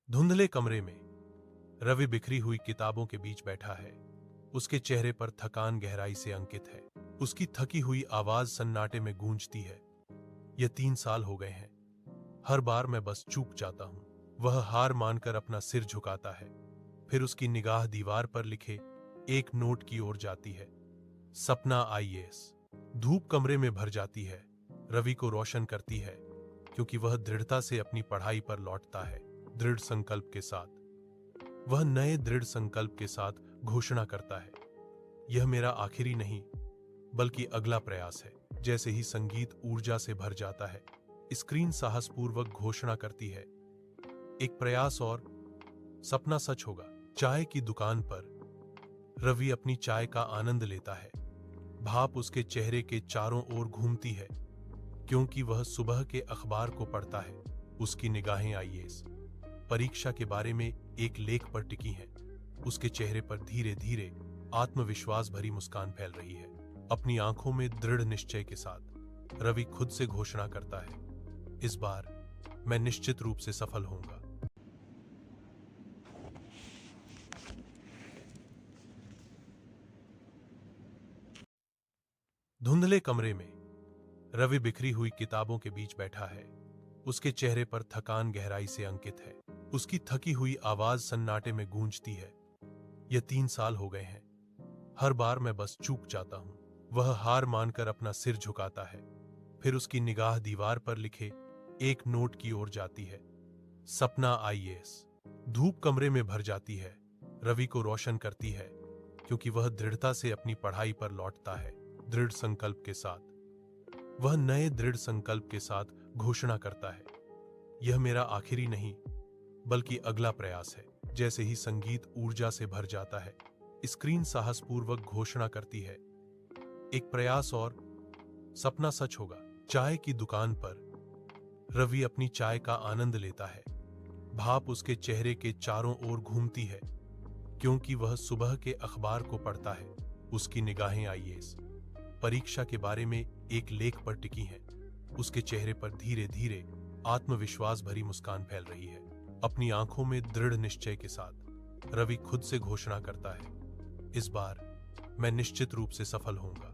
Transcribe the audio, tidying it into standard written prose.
धुंधले कमरे में रवि बिखरी हुई किताबों के बीच बैठा है। उसके चेहरे पर थकान गहराई से अंकित है। उसकी थकी हुई आवाज सन्नाटे में गूंजती है। यह 3 साल हो गए हैं। हर बार मैं बस चूक जाता हूं। वह हार मानकर अपना सिर झुकाता है। फिर उसकी निगाह दीवार पर लिखे एक नोट की ओर जाती है। सपना आईएएस। धूप कमरे में भर जाती है, रवि को रोशन करती है, क्योंकि वह दृढ़ता से अपनी पढ़ाई पर लौटता है। दृढ़ संकल्प के साथ वह नए दृढ़ संकल्प के साथ घोषणा करता है, यह मेरा आखिरी नहीं बल्कि अगला प्रयास है। जैसे ही संगीत ऊर्जा से भर जाता है, स्क्रीन साहसपूर्वक घोषणा करती है, एक प्रयास और, सपना सच होगा। चाय की दुकान पर रवि अपनी चाय का आनंद लेता है। भाप उसके चेहरे के चारों ओर घूमती है, क्योंकि वह सुबह के अखबार को पढ़ता है। उसकी निगाहें आईएएस परीक्षा के बारे में एक लेख पर टिकी हैं। उसके चेहरे पर धीरे धीरे आत्मविश्वास भरी मुस्कान फैल रही है। अपनी आंखों में दृढ़ निश्चय के साथ रवि खुद से घोषणा करता है, इस बार मैं निश्चित रूप से सफल होऊंगा। धुंधले कमरे में रवि बिखरी हुई किताबों के बीच बैठा है। उसके चेहरे पर थकान गहराई से अंकित है। उसकी थकी हुई आवाज सन्नाटे में गूंजती है। यह 3 साल हो गए हैं। हर बार मैं बस चूक जाता हूं। वह हार मानकर अपना सिर झुकाता है। फिर उसकी निगाह दीवार पर लिखे एक नोट की ओर जाती है। सपना आईएएस। धूप कमरे में भर जाती है, रवि को रोशन करती है, क्योंकि वह दृढ़ता से अपनी पढ़ाई पर लौटता है। दृढ़ संकल्प के साथ वह नए दृढ़ संकल्प के साथ घोषणा करता है, यह मेरा आखिरी नहीं बल्कि अगला प्रयास है। जैसे ही संगीत ऊर्जा से भर जाता है, स्क्रीन साहसपूर्वक घोषणा करती है, एक प्रयास और, सपना सच होगा। चाय की दुकान पर रवि अपनी चाय का आनंद लेता है। भाप उसके चेहरे के चारों ओर घूमती है, क्योंकि वह सुबह के अखबार को पढ़ता है। उसकी निगाहें आईएएस परीक्षा के बारे में एक लेख पर टिकी हैं। उसके चेहरे पर धीरे धीरे आत्मविश्वास भरी मुस्कान फैल रही है। अपनी आंखों में दृढ़ निश्चय के साथ रवि खुद से घोषणा करता है, इस बार मैं निश्चित रूप से सफल होऊंगा।